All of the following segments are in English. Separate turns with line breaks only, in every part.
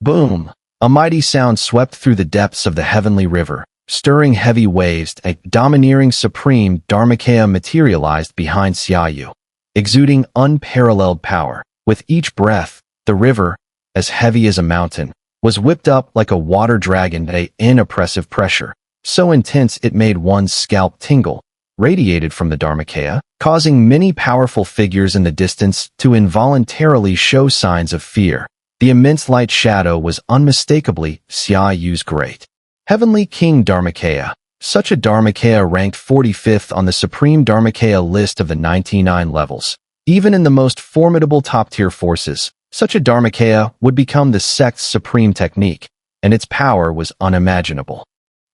Boom! A mighty sound swept through the depths of the heavenly river, stirring heavy waves. A domineering supreme Dharmakaya materialized behind Xiaoyu, exuding unparalleled power. With each breath, the river, as heavy as a mountain, was whipped up like a water dragon at an oppressive pressure, so intense it made one's scalp tingle, radiated from the Dharmakaya, causing many powerful figures in the distance to involuntarily show signs of fear. The immense light shadow was unmistakably Xiaoyu's great Heavenly King Dharmakaya. Such a Dharmakaya ranked 45th on the Supreme Dharmakaya list of the 99 levels. Even in the most formidable top-tier forces, such a Dharmakaya would become the sect's supreme technique, and its power was unimaginable.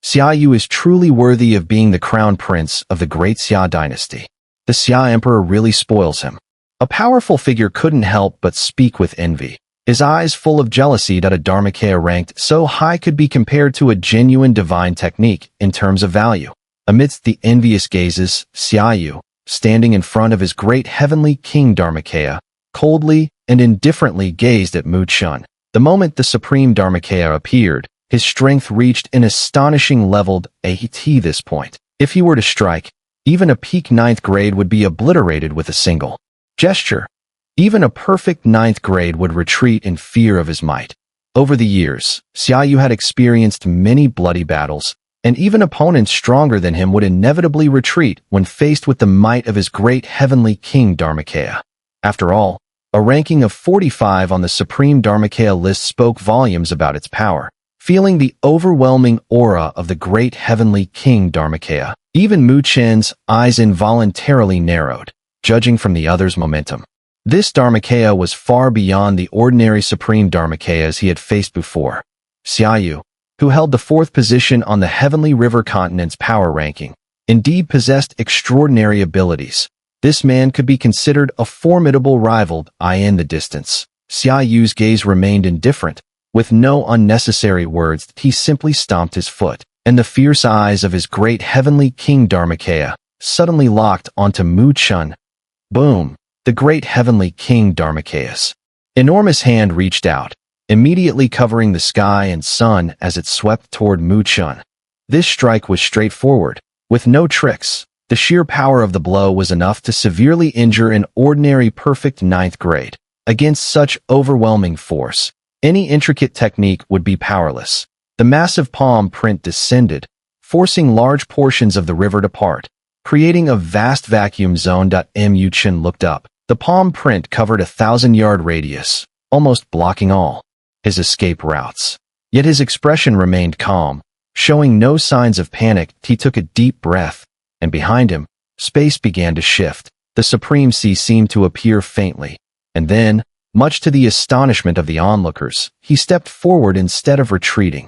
Xiaoyu is truly worthy of being the crown prince of the great Xia dynasty. The Xia emperor really spoils him. A powerful figure couldn't help but speak with envy, his eyes full of jealousy that a Dharmakaya ranked so high could be compared to a genuine divine technique in terms of value. Amidst the envious gazes, Xiaoyu, standing in front of his great heavenly king Dharmakaya, coldly and indifferently gazed at Mu Chen. The moment the supreme Dharmakaya appeared, his strength reached an astonishing level at this point. If he were to strike, even a peak 9th grade would be obliterated with a single gesture. Even a perfect 9th grade would retreat in fear of his might. Over the years, Xiaoyu had experienced many bloody battles, and even opponents stronger than him would inevitably retreat when faced with the might of his great heavenly king Dharmakaya. After all, a ranking of 45 on the Supreme Dharmakaya list spoke volumes about its power. Feeling the overwhelming aura of the great heavenly king Dharmakaya, even Mu Chen's eyes involuntarily narrowed, judging from the other's momentum. This Dharmakaya was far beyond the ordinary Supreme Dharmakayas he had faced before. Xiaoyu, who held the 4th position on the Heavenly River Continent's power ranking, indeed possessed extraordinary abilities. This man could be considered a formidable rival in the distance. Xiaoyu's gaze remained indifferent. With no unnecessary words, he simply stomped his foot, and the fierce eyes of his great heavenly king Dharmakaya suddenly locked onto Mu Chen. Boom! The great heavenly king Dharmakaya's enormous hand reached out, immediately covering the sky and sun as it swept toward Mu Chen. This strike was straightforward, with no tricks. The sheer power of the blow was enough to severely injure an ordinary perfect 9th grade. Against such overwhelming force, any intricate technique would be powerless. The massive palm print descended, forcing large portions of the river to part, creating a vast vacuum zone. Mu Chen looked up. The palm print covered a 1,000-yard radius, almost blocking all his escape routes. Yet his expression remained calm, showing no signs of panic. He took a deep breath, and behind him, space began to shift. The Supreme Sea seemed to appear faintly, and then, much to the astonishment of the onlookers, he stepped forward instead of retreating.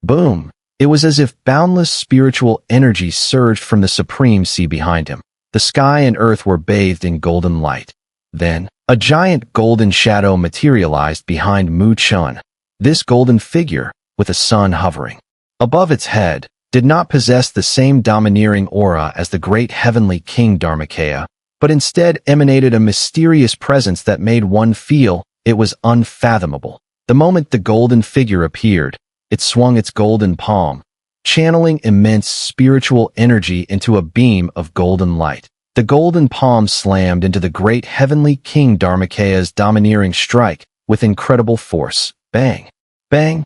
Boom! It was as if boundless spiritual energy surged from the Supreme Sea behind him. The sky and earth were bathed in golden light. Then, a giant golden shadow materialized behind Mu Chen. This golden figure, with a sun hovering above its head, did not possess the same domineering aura as the great heavenly king Dharmakaya, but instead emanated a mysterious presence that made one feel it was unfathomable. The moment the golden figure appeared, it swung its golden palm, channeling immense spiritual energy into a beam of golden light. The golden palm slammed into the great heavenly king Dharmakaya's domineering strike with incredible force. Bang! Bang!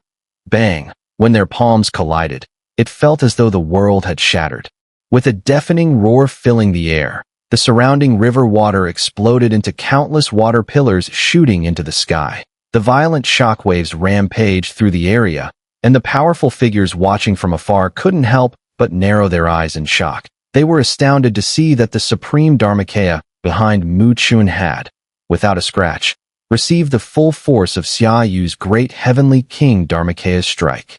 Bang! When their palms collided, it felt as though the world had shattered. With a deafening roar filling the air, the surrounding river water exploded into countless water pillars shooting into the sky. The violent shockwaves rampaged through the area, and the powerful figures watching from afar couldn't help but narrow their eyes in shock. They were astounded to see that the Supreme Dharmakaya behind Mu Chen had, without a scratch, received the full force of Xiaoyu's great heavenly king Dharmakaya's strike.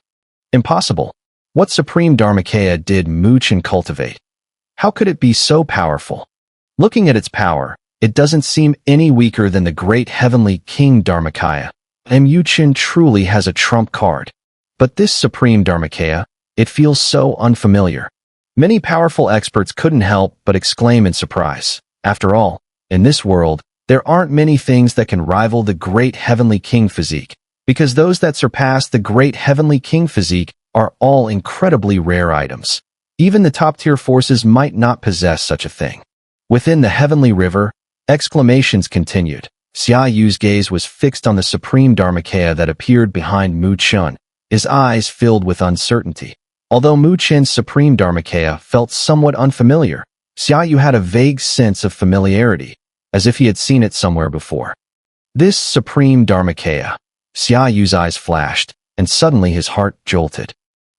Impossible. What Supreme Dharmakaya did Mu Chen cultivate? How could it be so powerful? Looking at its power, it doesn't seem any weaker than the great heavenly king Dharmakaya. Mu Chen truly has a trump card. But this Supreme Dharmakaya, it feels so unfamiliar. Many powerful experts couldn't help but exclaim in surprise. After all, in this world, there aren't many things that can rival the great heavenly king physique. because those that surpass the great heavenly king physique are all incredibly rare items. Even the top-tier forces might not possess such a thing. Within the heavenly river, exclamations continued. Xiaoyu's gaze was fixed on the supreme Dharmakaya that appeared behind Mu Chen, his eyes filled with uncertainty. Although Mu Chen's supreme Dharmakaya felt somewhat unfamiliar, Xiaoyu had a vague sense of familiarity, as if he had seen it somewhere before. This supreme Dharmakaya. Xiaoyu's eyes flashed, and suddenly his heart jolted.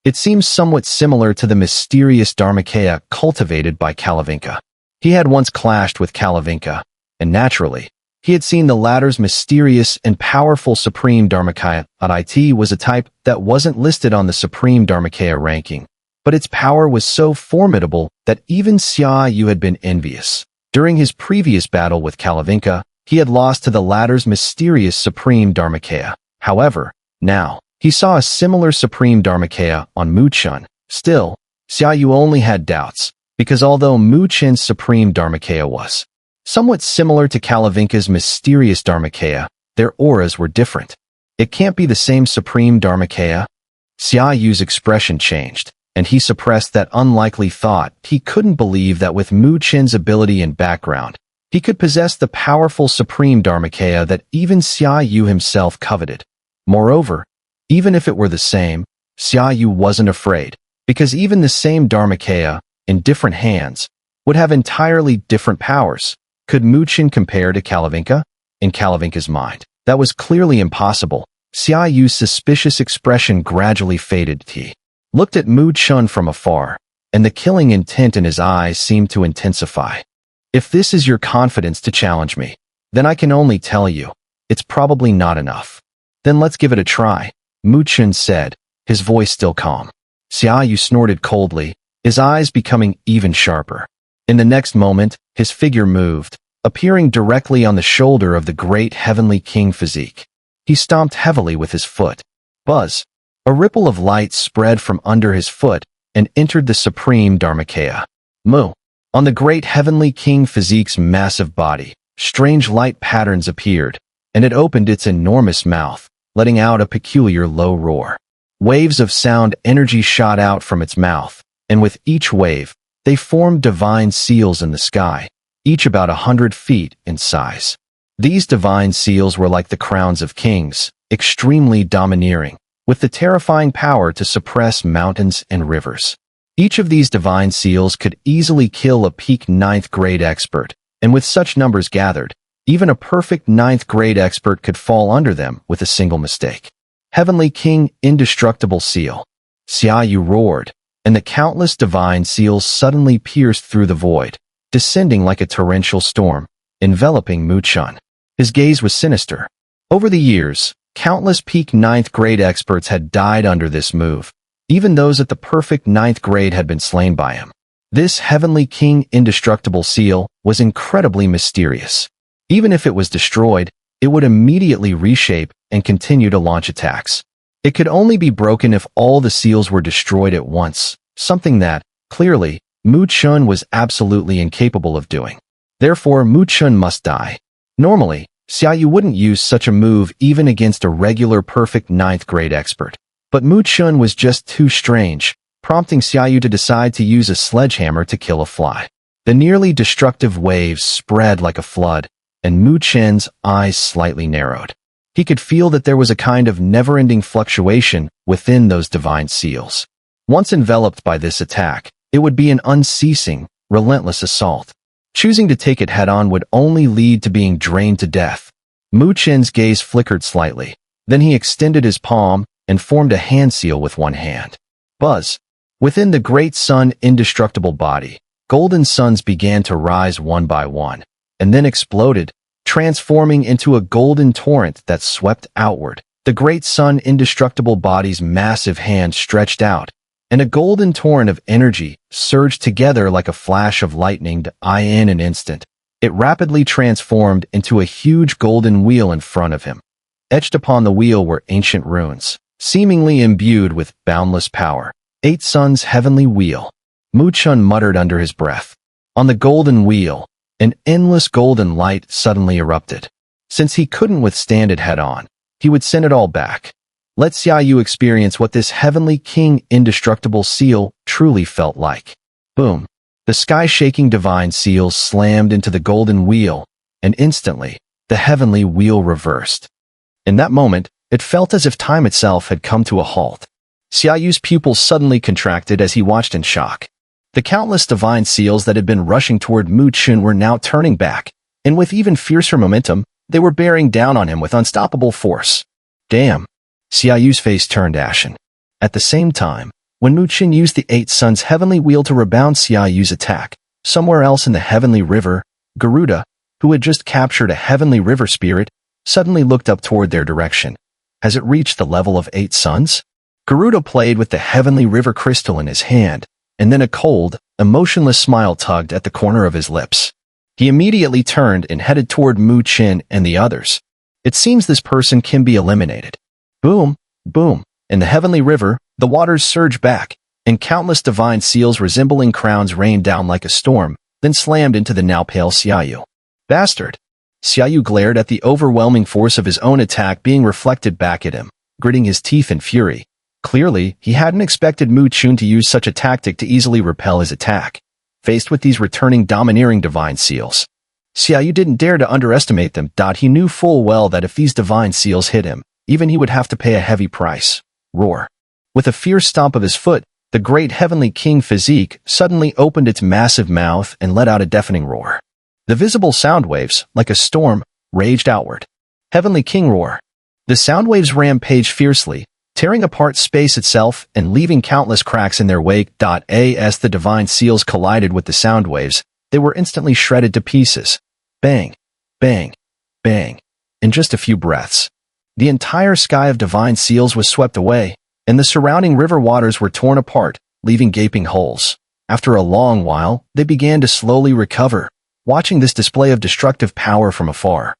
It seems somewhat similar to the mysterious Dharmakaya cultivated by Kalavinka. He had once clashed with Kalavinka, and naturally, he had seen the latter's mysterious and powerful supreme Dharmakaya. It was a type that wasn't listed on the supreme Dharmakaya ranking, but its power was so formidable that even Xiaoyu had been envious. During his previous battle with Kalavinka, he had lost to the latter's mysterious supreme Dharmakaya. However, now, he saw a similar supreme Dharmakaya on Mu Chen. Still, Xiaoyu only had doubts, because although Mu Chen's supreme Dharmakaya was somewhat similar to Kalavinka's mysterious Dharmakaya, their auras were different. It can't be the same supreme Dharmakaya? Xiaoyu's expression changed, and he suppressed that unlikely thought. He couldn't believe that with Mu Chen's ability and background, he could possess the powerful supreme Dharmakaya that even Xiaoyu himself coveted. Moreover, even if it were the same, Xiaoyu wasn't afraid, because even the same Dharmakaya, in different hands, would have entirely different powers. Could Mu Chen compare to Kalavinka? In Kalavinka's mind, that was clearly impossible. Xiaoyu's suspicious expression gradually faded. He looked at Mu Chen from afar, and the killing intent in his eyes seemed to intensify. If this is your confidence to challenge me, then I can only tell you, it's probably not enough. Then let's give it a try, Mu Chen said, his voice still calm. Xiaoyu snorted coldly, his eyes becoming even sharper. In the next moment, his figure moved, appearing directly on the shoulder of the great heavenly king physique. He stomped heavily with his foot. Buzz! A ripple of light spread from under his foot and entered the supreme Dharmakaya. Mu! On the great heavenly king physique's massive body, strange light patterns appeared, and it opened its enormous mouth, letting out a peculiar low roar. Waves of sound energy shot out from its mouth, and with each wave, they formed divine seals in the sky, each about 100 feet in size. These divine seals were like the crowns of kings, extremely domineering, with the terrifying power to suppress mountains and rivers. Each of these divine seals could easily kill a peak 9th grade expert, and with such numbers gathered, even a perfect 9th grade expert could fall under them with a single mistake. Heavenly King, indestructible seal. Xiaoyu roared, and the countless divine seals suddenly pierced through the void, descending like a torrential storm, enveloping Mu Chen. His gaze was sinister. Over the years, countless peak 9th grade experts had died under this move. Even those at the perfect 9th grade had been slain by him. This Heavenly King indestructible seal was incredibly mysterious. Even if it was destroyed, it would immediately reshape and continue to launch attacks. It could only be broken if all the seals were destroyed at once, something that, clearly, Mu Chen was absolutely incapable of doing. Therefore, Mu Chen must die. Normally, Xiaoyu wouldn't use such a move even against a regular perfect 9th grade expert. But Mu Chen was just too strange, prompting Xiaoyu to decide to use a sledgehammer to kill a fly. The nearly destructive waves spread like a flood, and Mu Chen's eyes slightly narrowed. He could feel that there was a kind of never-ending fluctuation within those divine seals. Once enveloped by this attack, it would be an unceasing, relentless assault. Choosing to take it head-on would only lead to being drained to death. Mu Chen's gaze flickered slightly. Then he extended his palm and formed a hand seal with one hand. Buzz! Within the great sun indestructible body, golden suns began to rise one by one, and then exploded, transforming into a golden torrent that swept outward. The great sun indestructible body's massive hand stretched out, and a golden torrent of energy surged together like a flash of lightning. In an instant, it rapidly transformed into a huge golden wheel in front of him. Etched upon the wheel were ancient runes, seemingly imbued with boundless power. 8 Suns' heavenly wheel. Mu Chen muttered under his breath. On the golden wheel, an endless golden light suddenly erupted. Since he couldn't withstand it head-on, he would send it all back. Let Xiaoyu experience what this heavenly king indestructible seal truly felt like. Boom. The sky-shaking divine seal slammed into the golden wheel, and instantly, the heavenly wheel reversed. In that moment, it felt as if time itself had come to a halt. Xiaoyu's pupils suddenly contracted as he watched in shock. The countless divine seals that had been rushing toward Chen were now turning back, and with even fiercer momentum, they were bearing down on him with unstoppable force. Damn! Xiaoyu's face turned ashen. At the same time, when Chen used the Eight Suns heavenly wheel to rebound Xiaoyu's attack, somewhere else in the heavenly river, Garuda, who had just captured a heavenly river spirit, suddenly looked up toward their direction. Has it reached the level of 8 suns? Garuda played with the heavenly river crystal in his hand, and then a cold, emotionless smile tugged at the corner of his lips. He immediately turned and headed toward Chen and the others. It seems this person can be eliminated. Boom, boom. In the heavenly river, the waters surged back, and countless divine seals resembling crowns rained down like a storm, then slammed into the now pale Xiaoyu. Bastard! Xiaoyu glared at the overwhelming force of his own attack being reflected back at him, gritting his teeth in fury. Clearly, he hadn't expected Chen to use such a tactic to easily repel his attack. Faced with these returning domineering divine seals, Xiaoyu didn't dare to underestimate them. He knew full well that if these divine seals hit him, even he would have to pay a heavy price. Roar. With a fierce stomp of his foot, the great heavenly king physique suddenly opened its massive mouth and let out a deafening roar. The visible sound waves, like a storm, raged outward. Heavenly king roar. The sound waves rampaged fiercely, tearing apart space itself and leaving countless cracks in their wake. As the divine seals collided with the sound waves, they were instantly shredded to pieces. Bang, bang, bang. In just a few breaths, the entire sky of divine seals was swept away, and the surrounding river waters were torn apart, leaving gaping holes. After a long while, they began to slowly recover, watching this display of destructive power from afar.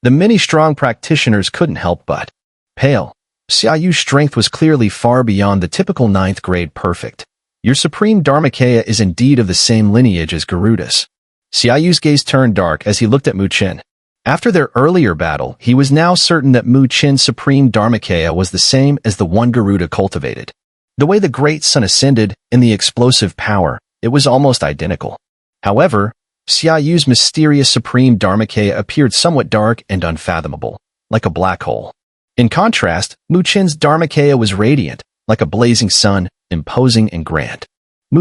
The many strong practitioners couldn't help but pale. Xiaoyu's strength was clearly far beyond the typical 9th grade perfect. Your supreme Dharmakaya is indeed of the same lineage as Garuda's. Xiaoyu's gaze turned dark as he looked at Chen. After their earlier battle, he was now certain that Chen's supreme Dharmakaya was the same as the one Garuda cultivated. The way the great sun ascended, and the explosive power, it was almost identical. However, Xiaoyu's mysterious supreme Dharmakaya appeared somewhat dark and unfathomable, like a black hole. In contrast, Chen's Dharmakaya was radiant, like a blazing sun, imposing and grand.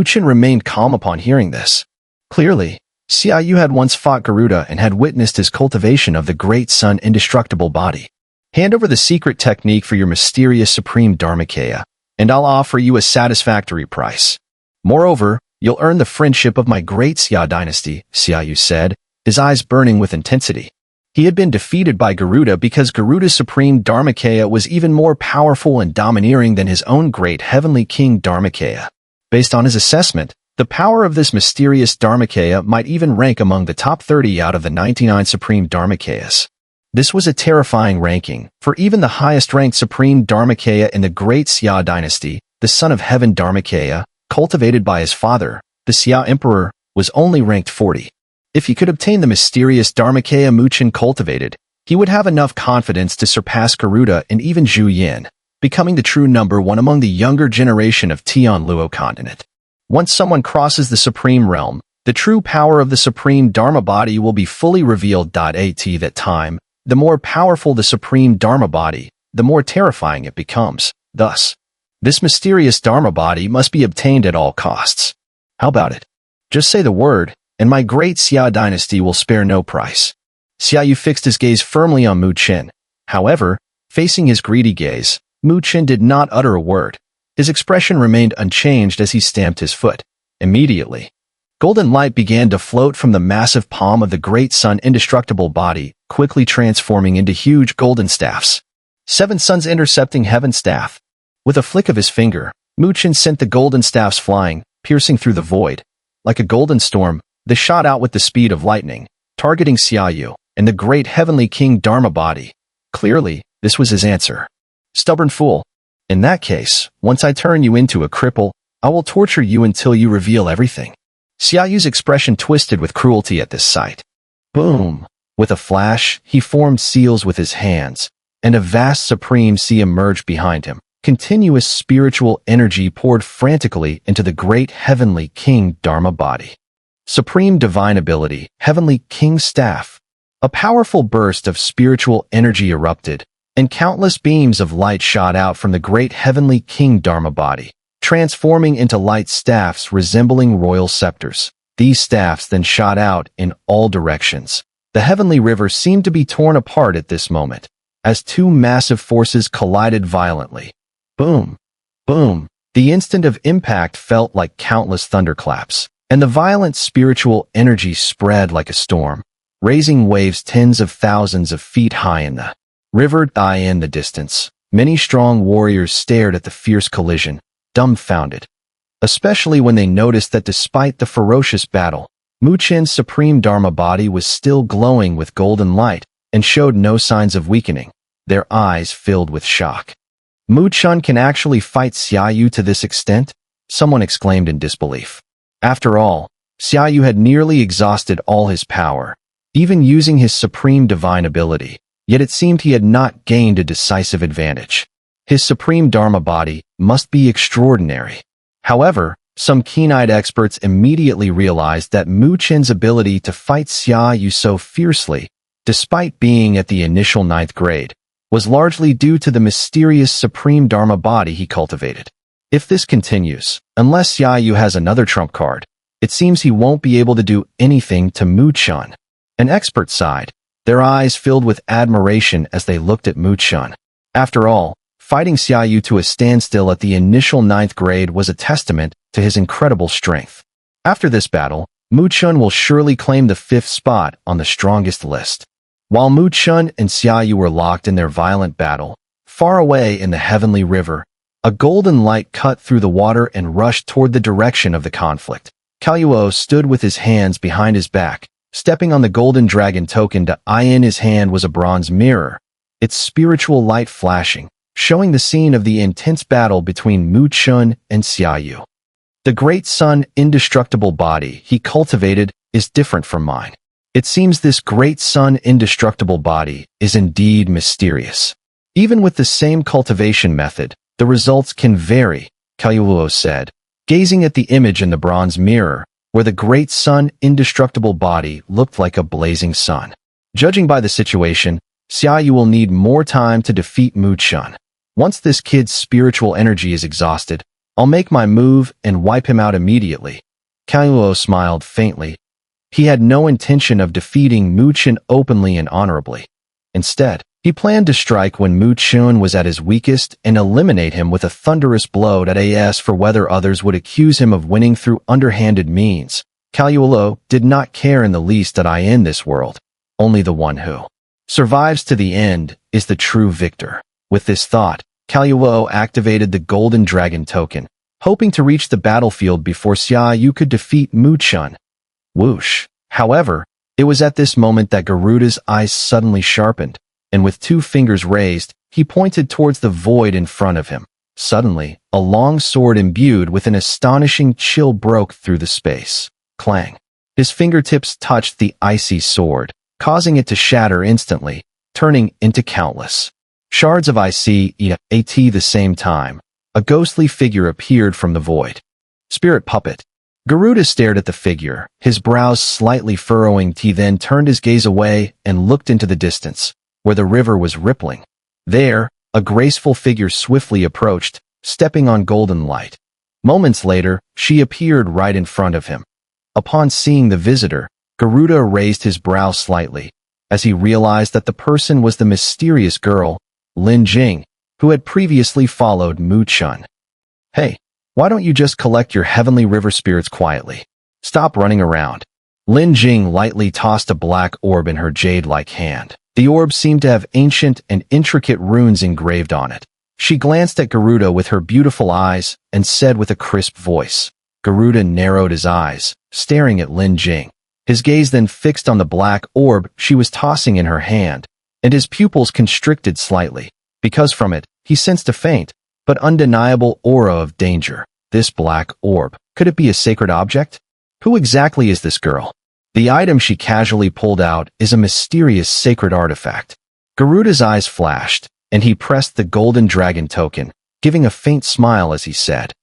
Chen remained calm upon hearing this. Clearly, Xiaoyu had once fought Garuda and had witnessed his cultivation of the great sun indestructible body. Hand over the secret technique for your mysterious supreme Dharmakaya, and I'll offer you a satisfactory price. Moreover, you'll earn the friendship of my great Xia dynasty, Xiaoyu said, his eyes burning with intensity. He had been defeated by Garuda because Garuda's supreme Dharmakaya was even more powerful and domineering than his own great heavenly king Dharmakaya. Based on his assessment, the power of this mysterious Dharmakaya might even rank among the top 30 out of the 99 supreme Dharmakayas. This was a terrifying ranking, for even the highest-ranked supreme Dharmakaya in the great Xia dynasty, the son of heaven Dharmakaya, cultivated by his father, the Xia emperor, was only ranked 40. If he could obtain the mysterious Dharmakaya Chen cultivated, he would have enough confidence to surpass Garuda and even Zhu Yin, becoming the true number 1 among the younger generation of Tianluo continent. Once someone crosses the supreme realm, the true power of the supreme Dharma body will be fully revealed. At that time, the more powerful the supreme Dharma body, the more terrifying it becomes. Thus, this mysterious Dharma body must be obtained at all costs. How about it? Just say the word, and my great Xia dynasty will spare no price. Xiaoyu fixed his gaze firmly on Chen. However, facing his greedy gaze, Chen did not utter a word. His expression remained unchanged as he stamped his foot. Immediately, golden light began to float from the massive palm of the great sun indestructible body, quickly transforming into huge golden staffs. 7 suns intercepting heaven staff. With a flick of his finger, Chen sent the golden staffs flying, piercing through the void. Like a golden storm, they shot out with the speed of lightning, targeting Xiaoyu and the great heavenly king Dharma body. Clearly, this was his answer. Stubborn fool. In that case, once I turn you into a cripple, I will torture you until you reveal everything. Xiaoyu's expression twisted with cruelty at this sight. Boom! With a flash, he formed seals with his hands, and a vast supreme sea emerged behind him. Continuous spiritual energy poured frantically into the great heavenly king Dharma body. Supreme divine ability, heavenly king staff. A powerful burst of spiritual energy erupted, and countless beams of light shot out from the great heavenly king Dharma body, transforming into light staffs resembling royal scepters. These staffs then shot out in all directions. The heavenly river seemed to be torn apart at this moment, as two massive forces collided violently. Boom! Boom! The instant of impact felt like countless thunderclaps, and the violent spiritual energy spread like a storm, raising waves tens of thousands of feet high in the river. In the distance, many strong warriors stared at the fierce collision, dumbfounded, especially when they noticed that despite the ferocious battle, Mu Chen's supreme Dharma body was still glowing with golden light and showed no signs of weakening. Their eyes filled with shock. Mu Chen can actually fight Xiaoyu to this extent? Someone exclaimed in disbelief. After all, Xiaoyu had nearly exhausted all his power, even using his supreme divine ability, yet it seemed he had not gained a decisive advantage. His supreme Dharma body must be extraordinary. However, some keen-eyed experts immediately realized that Mu Chen's ability to fight Xiaoyu so fiercely, despite being at the initial 9th grade, was largely due to the mysterious supreme Dharma body he cultivated. If this continues, unless Xiaoyu has another trump card, it seems he won't be able to do anything to Mu Chen. An expert sighed, their eyes filled with admiration as they looked at Mu Chen. After all, fighting Xiaoyu to a standstill at the initial 9th grade was a testament to his incredible strength. After this battle, Mu Chen will surely claim the 5th spot on the strongest list. While Mu Chen and Xiaoyu were locked in their violent battle, far away in the heavenly river, a golden light cut through the water and rushed toward the direction of the conflict. Kaluo stood with his hands behind his back, stepping on the golden dragon token. In his hand was a bronze mirror, its spiritual light flashing, showing the scene of the intense battle between Mu Chen and Xiaoyu. The great sun indestructible body he cultivated is different from mine. It seems this great sun indestructible body is indeed mysterious. Even with the same cultivation method, the results can vary, Kaluo said, gazing at the image in the bronze mirror, where the great sun indestructible body looked like a blazing sun. Judging by the situation, Xiaoyu will need more time to defeat Mu Chen. Once this kid's spiritual energy is exhausted, I'll make my move and wipe him out immediately. Kaluo smiled faintly. He had no intention of defeating Mu Chen openly and honorably. Instead, he planned to strike when Mu Chen was at his weakest and eliminate him with a thunderous blow. As for whether others would accuse him of winning through underhanded means, Kaluo did not care in the least. In this world, only the one who survives to the end is the true victor. With this thought, Kaluo activated the golden dragon token, hoping to reach the battlefield before Xiaoyu could defeat Mu Chen. Whoosh! However, it was at this moment that Garuda's eyes suddenly sharpened, and with 2 fingers raised, he pointed towards the void in front of him. Suddenly, a long sword imbued with an astonishing chill broke through the space. Clang! His fingertips touched the icy sword, causing it to shatter instantly, turning into countless shards of icy at the same time. A ghostly figure appeared from the void. Spirit puppet. Garuda stared at the figure, his brows slightly furrowing. He then turned his gaze away and looked into the distance, where the river was rippling. There, a graceful figure swiftly approached, stepping on golden light. Moments later, she appeared right in front of him. Upon seeing the visitor, Garuda raised his brow slightly, as he realized that the person was the mysterious girl, Lin Jing, who had previously followed Mu Chen. Hey! Why don't you just collect your heavenly river spirits quietly? Stop running around. Lin Jing lightly tossed a black orb in her jade-like hand. The orb seemed to have ancient and intricate runes engraved on it. She glanced at Garuda with her beautiful eyes and said with a crisp voice. Garuda narrowed his eyes, staring at Lin Jing. His gaze then fixed on the black orb she was tossing in her hand, and his pupils constricted slightly, because from it, he sensed a faint, but undeniable aura of danger. This black orb, could it be a sacred object? Who exactly is this girl? The item she casually pulled out is a mysterious sacred artifact. Garuda's eyes flashed, and he pressed the golden dragon token, giving a faint smile as he said,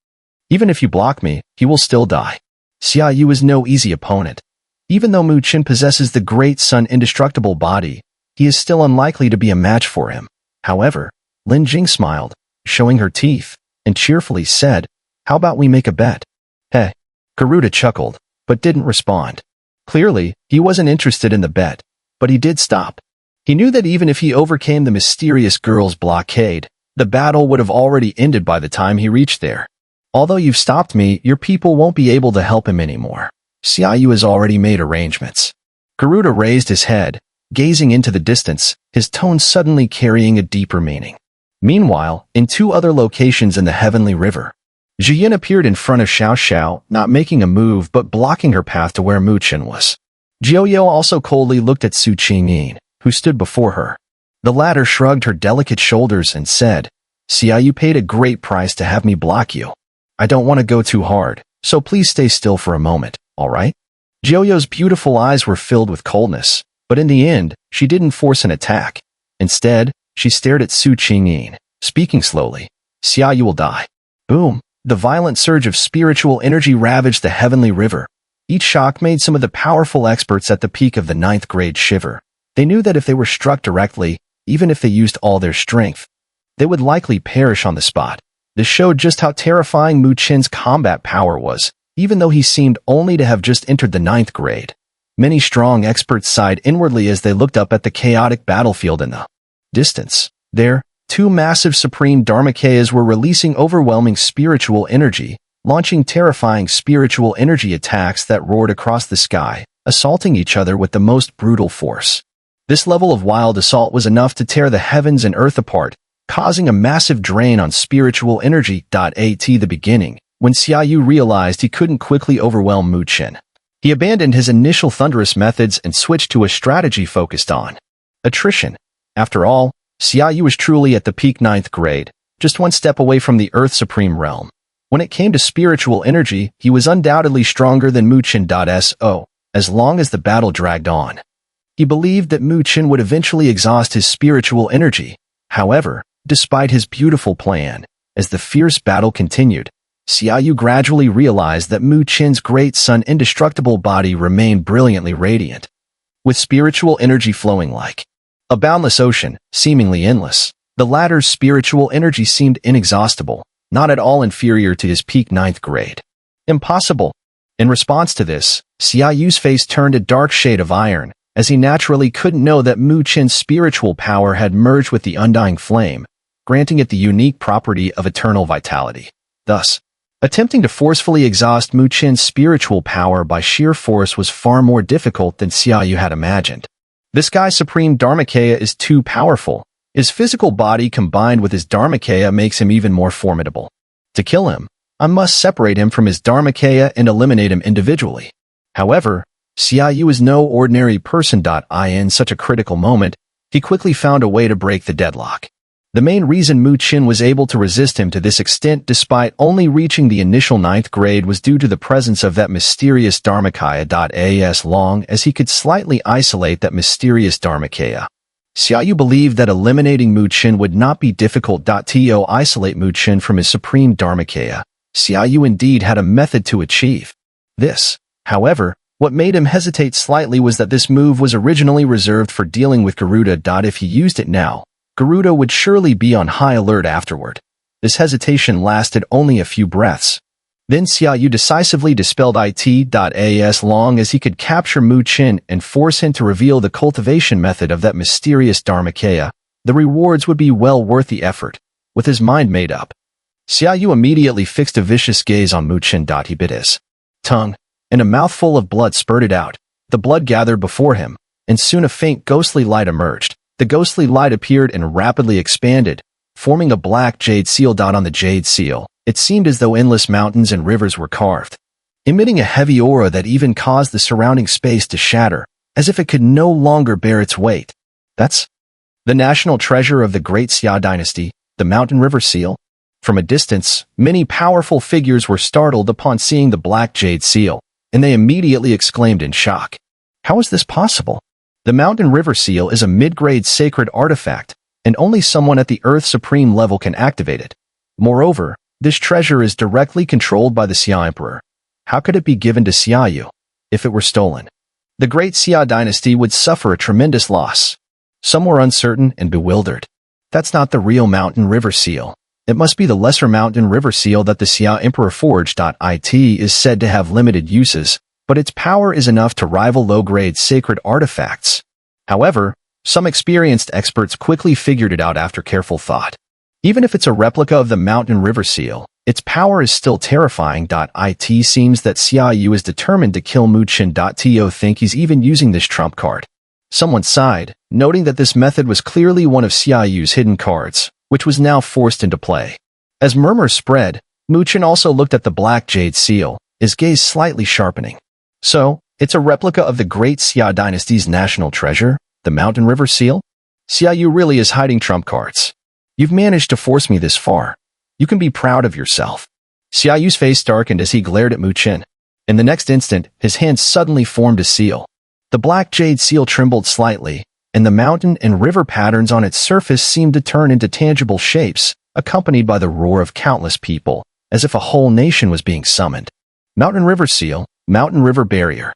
"Even if you block me, he will still die." Xia Yu is no easy opponent. Even though Mu Chen possesses the great sun indestructible body, he is still unlikely to be a match for him. However, Lin Jing smiled, showing her teeth, and cheerfully said, "How about we make a bet?" Heh. Garuda chuckled, but didn't respond. Clearly, he wasn't interested in the bet, but he did stop. He knew that even if he overcame the mysterious girl's blockade, the battle would have already ended by the time he reached there. "Although you've stopped me, your people won't be able to help him anymore. Xia Yu has already made arrangements." Garuda raised his head, gazing into the distance, his tone suddenly carrying a deeper meaning. Meanwhile, in two other locations in the Heavenly River, Zhiyin appeared in front of Xiao Xiao, not making a move but blocking her path to where Mu Chen was. Jiao also coldly looked at Su Qingyin, who stood before her. The latter shrugged her delicate shoulders and said, "Xia, you paid a great price to have me block you. I don't want to go too hard, so please stay still for a moment, all right?" Jiao's beautiful eyes were filled with coldness, but in the end, she didn't force an attack. Instead, she stared at Su Qingyin, speaking slowly, "Xia, you will die." Boom! The violent surge of spiritual energy ravaged the Heavenly River. Each shock made some of the powerful experts at the peak of the 9th grade shiver. They knew that if they were struck directly, even if they used all their strength, they would likely perish on the spot. This showed just how terrifying Mu Chen's combat power was, even though he seemed only to have just entered the 9th grade. Many strong experts sighed inwardly as they looked up at the chaotic battlefield in the distance. There, two massive supreme Dharmakayas were releasing overwhelming spiritual energy, launching terrifying spiritual energy attacks that roared across the sky, assaulting each other with the most brutal force. This level of wild assault was enough to tear the heavens and earth apart, causing a massive drain on spiritual energy. At the beginning, when Xia Yu realized he couldn't quickly overwhelm Mu Chen, he abandoned his initial thunderous methods and switched to a strategy focused on attrition. After all, Xia Yu was truly at the peak 9th grade, just one step away from the Earth Supreme Realm. When it came to spiritual energy, he was undoubtedly stronger than Mu Chen. As long as the battle dragged on, he believed that Mu Chen would eventually exhaust his spiritual energy. However, despite his beautiful plan, as the fierce battle continued, Xia Yu gradually realized that Mu Chen's great sun indestructible body remained brilliantly radiant, with spiritual energy flowing like a boundless ocean, seemingly endless. The latter's spiritual energy seemed inexhaustible, not at all inferior to his peak 9th grade. Impossible. In response to this, Xia Yu's face turned a dark shade of iron, as he naturally couldn't know that Mu Chen's spiritual power had merged with the undying flame, granting it the unique property of eternal vitality. Thus, attempting to forcefully exhaust Mu Chen's spiritual power by sheer force was far more difficult than Xia Yu had imagined. This guy's supreme Dharmakaya is too powerful. His physical body combined with his Dharmakaya makes him even more formidable. To kill him, I must separate him from his Dharmakaya and eliminate him individually. However, Xia Yu is no ordinary person. In such a critical moment, he quickly found a way to break the deadlock. The main reason Mu Chen was able to resist him to this extent despite only reaching the initial 9th grade was due to the presence of that mysterious Dharmakaya. As long as he could slightly isolate that mysterious Dharmakaya, Xia Yu believed that eliminating Mu Chen would not be difficult. To isolate Mu Chen from his supreme Dharmakaya, Xia Yu indeed had a method to achieve this. However, what made him hesitate slightly was that this move was originally reserved for dealing with Garuda. If he used it now, Garuda would surely be on high alert afterward. This hesitation lasted only a few breaths. Then Xia Yu decisively dispelled it. As long as he could capture Mu Chen and force him to reveal the cultivation method of that mysterious Dharmakaya, the rewards would be well worth the effort. With his mind made up, Xia Yu immediately fixed a vicious gaze on Mu Chen. He bit his tongue, and a mouthful of blood spurted out. The blood gathered before him, and soon a faint ghostly light emerged. The ghostly light appeared and rapidly expanded, forming a black jade seal. On the jade seal, it seemed as though endless mountains and rivers were carved, emitting a heavy aura that even caused the surrounding space to shatter, as if it could no longer bear its weight. That's the national treasure of the great Xia dynasty, the mountain river seal. From a distance, many powerful figures were startled upon seeing the black jade seal, and they immediately exclaimed in shock. How is this possible? The mountain river seal is a mid-grade sacred artifact, and only someone at the Earth Supreme level can activate it. Moreover, this treasure is directly controlled by the Xia Emperor. How could it be given to Xiaoyu? If it were stolen, the great Xia dynasty would suffer a tremendous loss. Some were uncertain and bewildered. That's not the real mountain river seal. It must be the lesser mountain river seal that the Xia Emperor forged. It is said to have limited uses, but its power is enough to rival low-grade sacred artifacts. However, some experienced experts quickly figured it out after careful thought. Even if it's a replica of the mountain river seal, its power is still terrifying. It seems that Xiaoyu is determined to kill Mu Chen. To think he's even using this trump card. Someone sighed, noting that this method was clearly one of Xiaoyu's hidden cards, which was now forced into play. As murmurs spread, Mu Chen also looked at the black jade seal, his gaze slightly sharpening. So, it's a replica of the great Xia dynasty's national treasure, the mountain river seal? Xiaoyu really is hiding trump cards. You've managed to force me this far. You can be proud of yourself. Xiaoyu's face darkened as he glared at Mu Chen. In the next instant, his hand suddenly formed a seal. The black jade seal trembled slightly, and the mountain and river patterns on its surface seemed to turn into tangible shapes, accompanied by the roar of countless people, as if a whole nation was being summoned. Mountain river seal, mountain river barrier.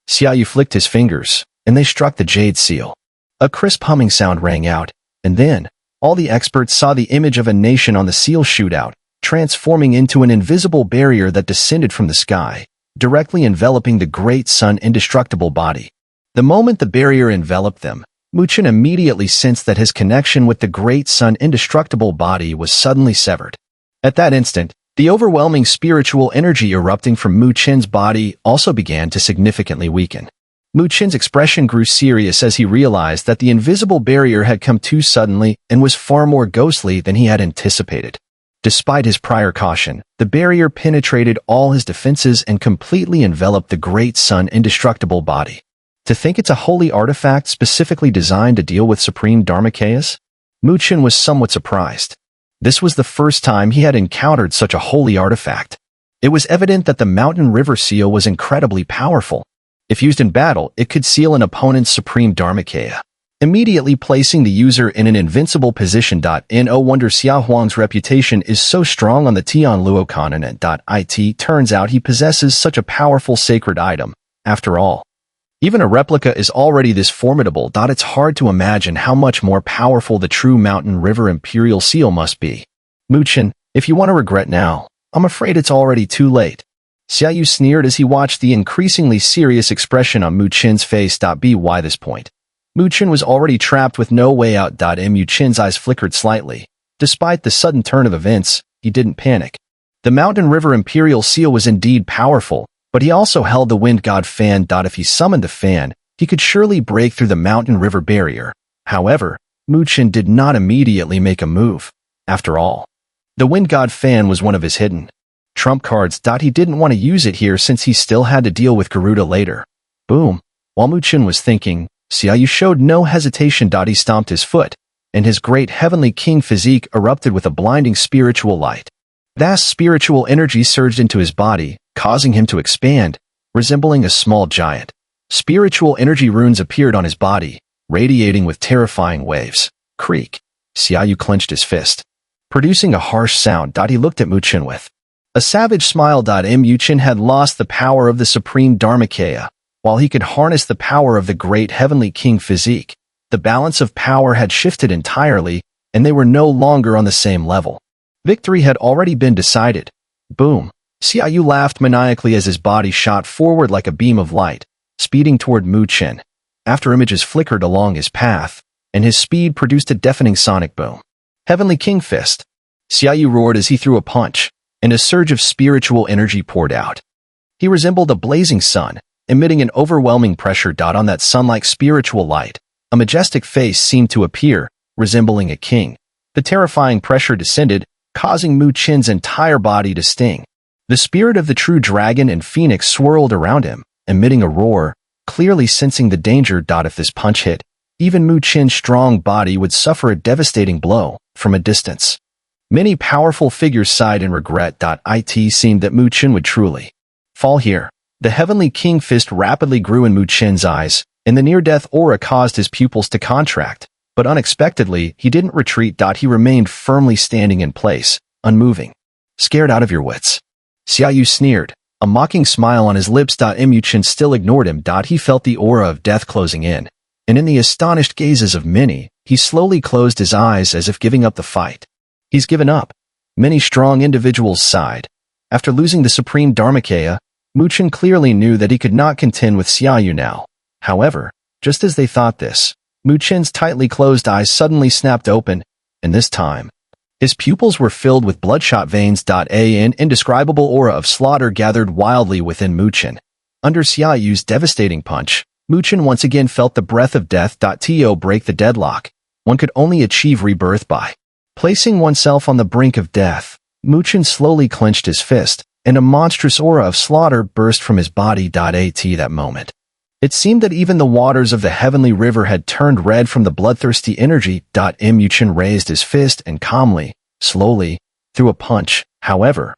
Xiaoyu flicked his fingers, and they struck the jade seal. A crisp humming sound rang out, and then, all the experts saw the image of a nation on the seal shootout, transforming into an invisible barrier that descended from the sky, directly enveloping the great sun indestructible body. The moment the barrier enveloped them, Mu Chen immediately sensed that his connection with the great sun indestructible body was suddenly severed. At that instant, the overwhelming spiritual energy erupting from Mu Chen's body also began to significantly weaken. Mu Chen's expression grew serious as he realized that the invisible barrier had come too suddenly and was far more ghostly than he had anticipated. Despite his prior caution, the barrier penetrated all his defenses and completely enveloped the great sun indestructible body. To think it's a holy artifact specifically designed to deal with supreme Dharmakayas? Mu Chen was somewhat surprised. This was the first time he had encountered such a holy artifact. It was evident that the mountain river seal was incredibly powerful. If used in battle, it could seal an opponent's supreme Dharmakaya, immediately placing the user in an invincible position. No wonder Xia Huang's reputation is so strong on the Tianluo continent. It turns out he possesses such a powerful sacred item, after all. Even a replica is already this formidable. It's hard to imagine how much more powerful the true mountain river imperial seal must be. Mu Chen, if you want to regret now, I'm afraid it's already too late. Xiaoyu sneered as he watched the increasingly serious expression on Mu Chen's face. By this point, Mu Chen was already trapped with no way out. Mu Chen's eyes flickered slightly. Despite the sudden turn of events, he didn't panic. The mountain river imperial seal was indeed powerful, but he also held the wind god fan. If he summoned the fan, he could surely break through the mountain river barrier. However, Mu Chen did not immediately make a move. After all, the wind god fan was one of his hidden trump cards. He didn't want to use it here since he still had to deal with Garuda later. Boom. While Mu Chen was thinking, Xiaoyu showed no hesitation. He stomped his foot, and his great heavenly king physique erupted with a blinding spiritual light. Vast spiritual energy surged into his body, causing him to expand, resembling a small giant. Spiritual energy runes appeared on his body, radiating with terrifying waves. Creak. Xiaoyu clenched his fist, producing a harsh sound. He looked at Mu Chen with a savage smile. Mu Chen had lost the power of the supreme Dharmakaya, while he could harness the power of the great heavenly king physique. The balance of power had shifted entirely, and they were no longer on the same level. Victory had already been decided. Boom. Xiaoyu laughed maniacally as his body shot forward like a beam of light, speeding toward Mu Chen. After images flickered along his path, and his speed produced a deafening sonic boom. Heavenly King Fist. Xiaoyu roared as he threw a punch, and a surge of spiritual energy poured out. He resembled a blazing sun, emitting an overwhelming pressure. On that sun-like spiritual light, a majestic face seemed to appear, resembling a king. The terrifying pressure descended, causing Mu Chen's entire body to sting. The spirit of the true dragon and phoenix swirled around him, emitting a roar, clearly sensing the danger. If this punch hit, even Mu Chen's strong body would suffer a devastating blow from a distance. Many powerful figures sighed in regret. It seemed that Mu Chen would truly fall here. The heavenly king fist rapidly grew in Mu Chen's eyes, and the near-death aura caused his pupils to contract. But unexpectedly, he didn't retreat. He remained firmly standing in place, unmoving. Scared out of your wits. Xiaoyu sneered, a mocking smile on his lips. Chen still ignored him. He felt the aura of death closing in, and in the astonished gazes of many, he slowly closed his eyes as if giving up the fight. He's given up. Many strong individuals sighed. After losing the supreme Dharmakaya, Chen clearly knew that he could not contend with Xiaoyu now. However, just as they thought this, Chen's tightly closed eyes suddenly snapped open, and this time, his pupils were filled with bloodshot veins. An indescribable aura of slaughter gathered wildly within Chen. Under Xiaoyu's devastating punch, Chen once again felt the breath of death. To break the deadlock, one could only achieve rebirth by placing oneself on the brink of death. Chen slowly clenched his fist, and a monstrous aura of slaughter burst from his body. At that moment, it seemed that even the waters of the heavenly river had turned red from the bloodthirsty energy. Chen raised his fist and calmly, slowly, threw a punch. However,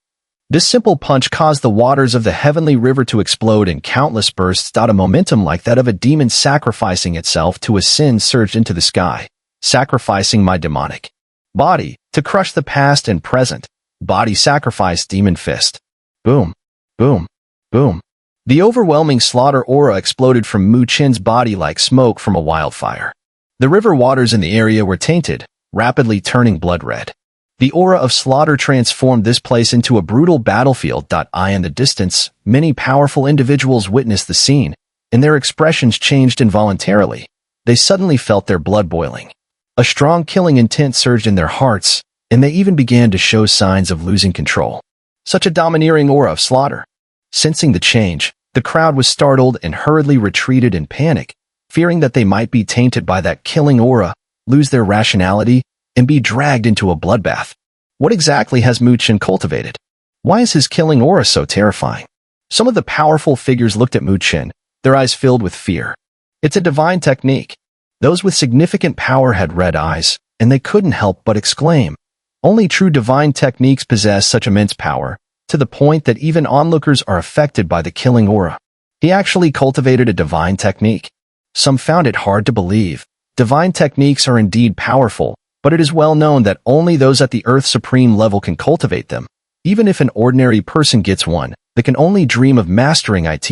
this simple punch caused the waters of the heavenly river to explode in countless bursts. A momentum like that of a demon sacrificing itself to a sin surged into the sky, sacrificing my demonic body to crush the past and present. Body sacrifice. Demon fist. Boom, boom, boom. The overwhelming slaughter aura exploded from Chen's body like smoke from a wildfire. The river waters in the area were tainted, rapidly turning blood red. The aura of slaughter transformed this place into a brutal battlefield. In the distance, many powerful individuals witnessed the scene, and their expressions changed involuntarily. They suddenly felt their blood boiling. A strong killing intent surged in their hearts, and they even began to show signs of losing control. Such a domineering aura of slaughter. Sensing the change, the crowd was startled and hurriedly retreated in panic, fearing that they might be tainted by that killing aura, lose their rationality, and be dragged into a bloodbath. What exactly has Chen cultivated? Why is his killing aura so terrifying? Some of the powerful figures looked at Chen, their eyes filled with fear. It's a divine technique. Those with significant power had red eyes, and they couldn't help but exclaim. Only true divine techniques possess such immense power, to the point that even onlookers are affected by the killing aura. He actually cultivated a divine technique. Some found it hard to believe. Divine techniques are indeed powerful, but it is well known that only those at the Earth's supreme level can cultivate them. Even if an ordinary person gets one, they can only dream of mastering it.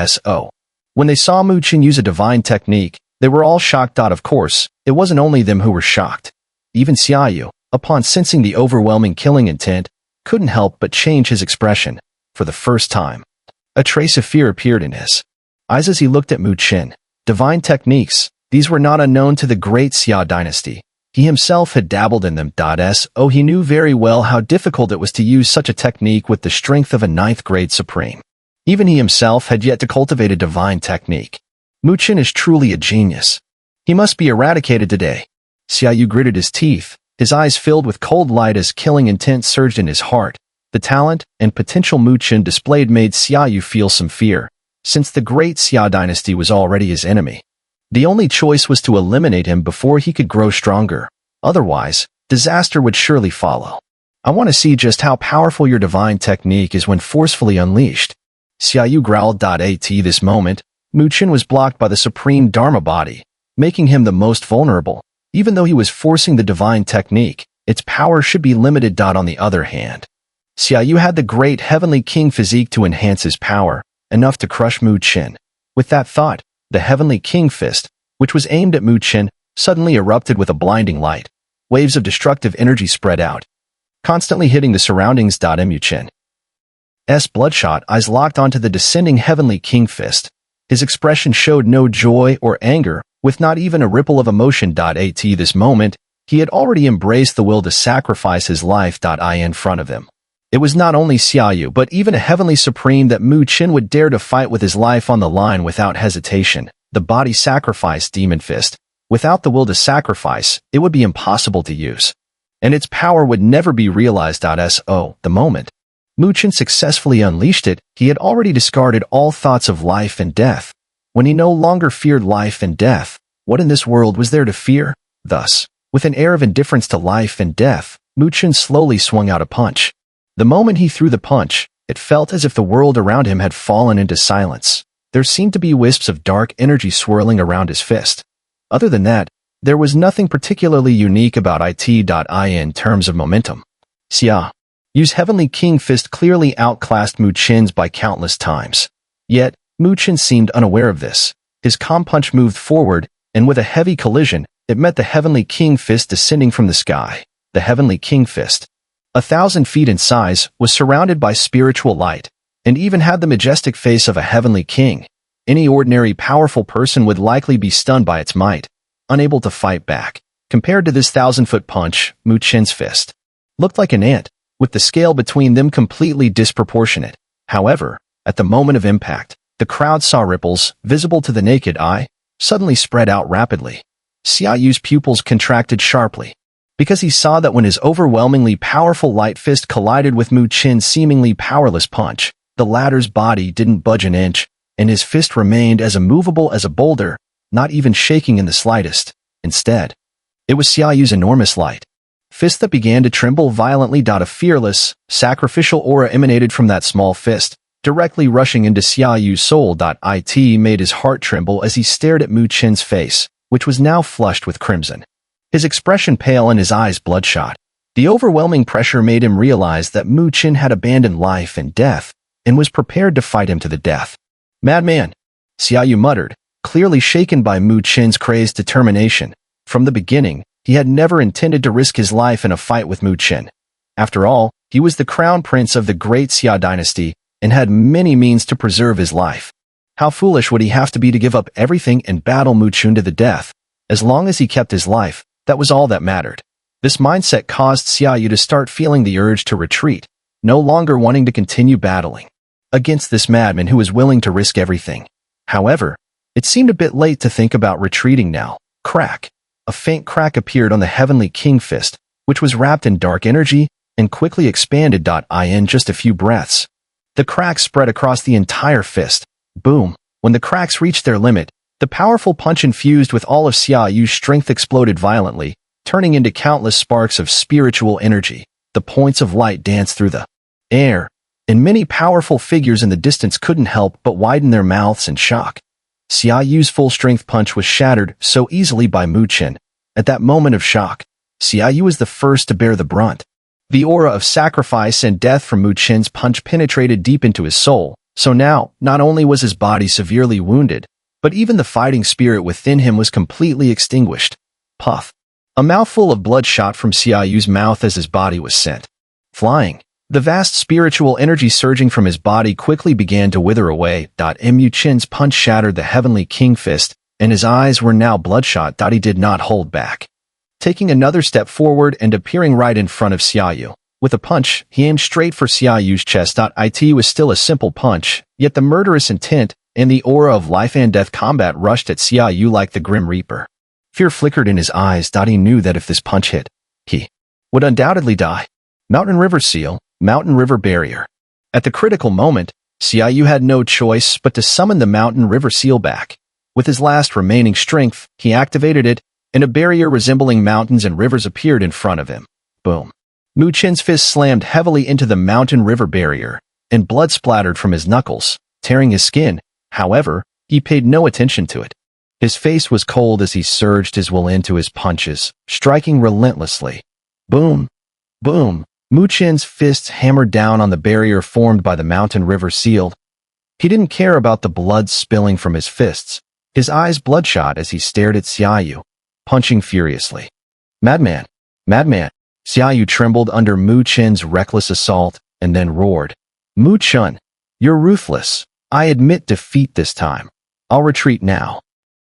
So, when they saw Chen use a divine technique, they were all shocked. Of course, it wasn't only them who were shocked. Even Xiaoyu, upon sensing the overwhelming killing intent, couldn't help but change his expression. For the first time, a trace of fear appeared in his eyes as he looked at Chen. Divine techniques, these were not unknown to the great Xia dynasty. He himself had dabbled in them. So he knew very well how difficult it was to use such a technique with the strength of a 9th grade supreme. Even he himself had yet to cultivate a divine technique. Chen is truly a genius. He must be eradicated today. Xiaoyu gritted his teeth, his eyes filled with cold light as killing intent surged in his heart. The talent and potential Chen displayed made Xiaoyu feel some fear, since the great Xia dynasty was already his enemy. The only choice was to eliminate him before he could grow stronger. Otherwise, disaster would surely follow. I want to see just how powerful your divine technique is when forcefully unleashed. Xiaoyu growled. At this moment, Chen was blocked by the supreme Dharma body, making him the most vulnerable. Even though he was forcing the divine technique, its power should be limited. On the other hand, Xiaoyu had the great heavenly king physique to enhance his power, enough to crush Chen. With that thought, the heavenly king fist, which was aimed at Chen, suddenly erupted with a blinding light. Waves of destructive energy spread out, constantly hitting the surroundings. Chen's bloodshot eyes locked onto the descending heavenly king fist. His expression showed no joy or anger, with not even a ripple of emotion. At this moment, he had already embraced the will to sacrifice his life. In front of him, it was not only Xiaoyu but even a heavenly supreme that Chen would dare to fight with his life on the line without hesitation. The body sacrifice demon fist. Without the will to sacrifice, it would be impossible to use, and its power would never be realized. So, the moment Chen successfully unleashed it, he had already discarded all thoughts of life and death. When he no longer feared life and death, what in this world was there to fear? Thus, with an air of indifference to life and death, Chen slowly swung out a punch. The moment he threw the punch, it felt as if the world around him had fallen into silence. There seemed to be wisps of dark energy swirling around his fist. Other than that, There was nothing particularly unique about IT.I in terms of momentum. Xiaoyu's Heavenly King Fist clearly outclassed Mu Chen's by countless times. Yet, Mu Chen seemed unaware of this. His calm punch moved forward, and with a heavy collision, it met the Heavenly King Fist descending from the sky. The Heavenly King Fist, 1,000 feet in size, was surrounded by spiritual light, and even had the majestic face of a heavenly king. Any ordinary powerful person would likely be stunned by its might, unable to fight back. Compared to this 1,000-foot punch, Mu Chen's fist looked like an ant, with the scale between them completely disproportionate. However, at the moment of impact, the crowd saw ripples, visible to the naked eye, suddenly spread out rapidly. Xiaoyu's pupils contracted sharply, because he saw that when his overwhelmingly powerful light fist collided with Mu Chen's seemingly powerless punch, the latter's body didn't budge an inch, and his fist remained as immovable as a boulder, not even shaking in the slightest. Instead, it was Xiaoyu's enormous light fist that began to tremble violently. A fearless, sacrificial aura emanated from that small fist, directly rushing into Xiaoyu's soul. It made his heart tremble as he stared at Mu Chen's face, which was now flushed with crimson. His expression pale and his eyes bloodshot. The overwhelming pressure made him realize that Mu Chen had abandoned life and death, and was prepared to fight him to the death. "Madman," Xiaoyu muttered, clearly shaken by Mu Chen's crazed determination. From the beginning, he had never intended to risk his life in a fight with Mu Chen. After all, he was the crown prince of the great Xia dynasty, and had many means to preserve his life. How foolish would he have to be to give up everything and battle Mu Chen to the death? As long as he kept his life, that was all that mattered. This mindset caused Xiaoyu to start feeling the urge to retreat, no longer wanting to continue battling against this madman who was willing to risk everything. However, it seemed a bit late to think about retreating now. Crack. A faint crack appeared on the Heavenly King Fist, which was wrapped in dark energy and quickly expanded. In just a few breaths, the crack spread across the entire fist. Boom. When the cracks reached their limit, the powerful punch infused with all of Xiaoyu's strength exploded violently, turning into countless sparks of spiritual energy. The points of light danced through the air, and many powerful figures in the distance couldn't help but widen their mouths in shock. Xiaoyu's full-strength punch was shattered so easily by Mu Chen. At that moment of shock, Xiaoyu was the first to bear the brunt. The aura of sacrifice and death from Mu Chen's punch penetrated deep into his soul, so now, not only was his body severely wounded, but even the fighting spirit within him was completely extinguished. Puff. A mouthful of blood shot from Xiaoyu's mouth as his body was sent flying. The vast spiritual energy surging from his body quickly began to wither away. Mu Chen's punch shattered the Heavenly King Fist, and his eyes were now bloodshot. He did not hold back. Taking another step forward and appearing right in front of Xiaoyu, with a punch, he aimed straight for Xiaoyu's chest. It was still a simple punch, yet the murderous intent and the aura of life and death combat rushed at Xiaoyu like the Grim Reaper. Fear flickered in his eyes. He knew that if this punch hit, he would undoubtedly die. Mountain River Seal, Mountain River Barrier. At the critical moment, Xiaoyu had no choice but to summon the Mountain River Seal back. With his last remaining strength, he activated it, and a barrier resembling mountains and rivers appeared in front of him. Boom. Mu Chen's fist slammed heavily into the Mountain River Barrier, and blood splattered from his knuckles, tearing his skin. However, he paid no attention to it. His face was cold as he surged his will into his punches, striking relentlessly. Boom. Boom. Mu Chen's fists hammered down on the barrier formed by the Mountain River Seal. He didn't care about the blood spilling from his fists, his eyes bloodshot as he stared at Xiaoyu, punching furiously. "Madman! Madman!" Xiaoyu trembled under Mu Chen's reckless assault, and then roared. "Mu Chen, you're ruthless. I admit defeat this time. I'll retreat now."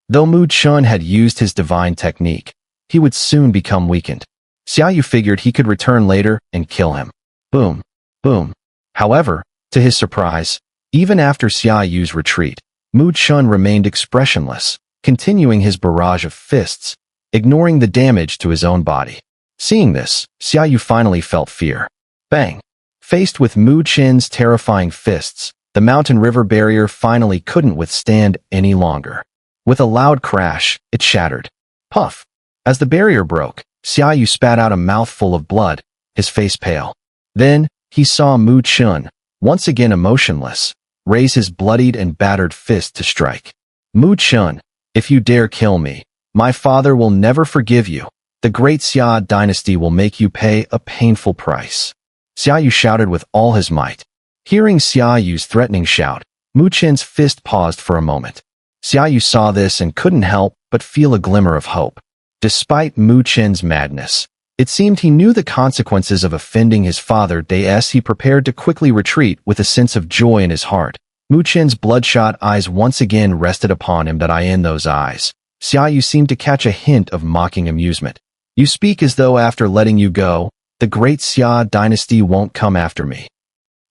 Though Mu Chen had used his divine technique, he would soon become weakened. Xiaoyu figured he could return later and kill him. Boom. Boom. However, to his surprise, even after Xiaoyu's retreat, Mu Chen remained expressionless, continuing his barrage of fists, ignoring the damage to his own body. Seeing this, Xiaoyu finally felt fear. Bang! Faced with Mu Chen's terrifying fists, the Mountain River Barrier finally couldn't withstand any longer. With a loud crash, it shattered. Puff! As the barrier broke, Xiaoyu spat out a mouthful of blood, his face pale. Then, he saw Mu Chen, once again emotionless, raise his bloodied and battered fist to strike. "Mu Chen, if you dare kill me, My father will never forgive you. The great Xia dynasty will make you pay a painful price. Xia Yu shouted with all his might. Hearing Xia Yu's threatening shout, Mu Chen's fist paused for a moment. Xia Yu saw this and couldn't help but feel a glimmer of hope. Despite Mu Chen's madness, it seemed he knew the consequences of offending his father. As he prepared to quickly retreat with a sense of joy in his heart, Mu Chen's bloodshot eyes once again rested upon him. In those eyes, Xia Yu seemed to catch a hint of mocking amusement. You speak as though after letting you go, the great Xia dynasty won't come after me.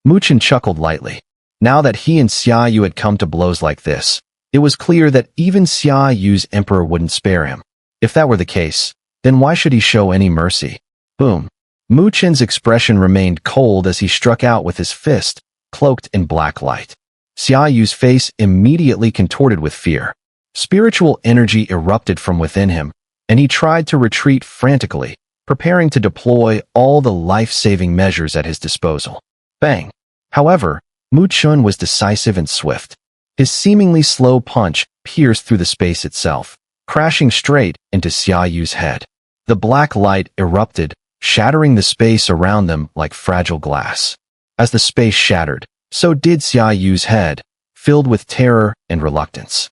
Mu Chen chuckled lightly. Now that he and Xia Yu had come to blows like this, it was clear that even Xia Yu's emperor wouldn't spare him. If that were the case, then why should he show any mercy? Boom. Mu Chen's expression remained cold as he struck out with his fist, cloaked in black light. Xia Yu's face immediately contorted with fear. Spiritual energy erupted from within him, and he tried to retreat frantically, preparing to deploy all the life-saving measures at his disposal. Bang! However, Mu Chen was decisive and swift. His seemingly slow punch pierced through the space itself, crashing straight into Xia Yu's head. The black light erupted, shattering the space around them like fragile glass. As the space shattered, so did Xia Yu's head, filled with terror and reluctance.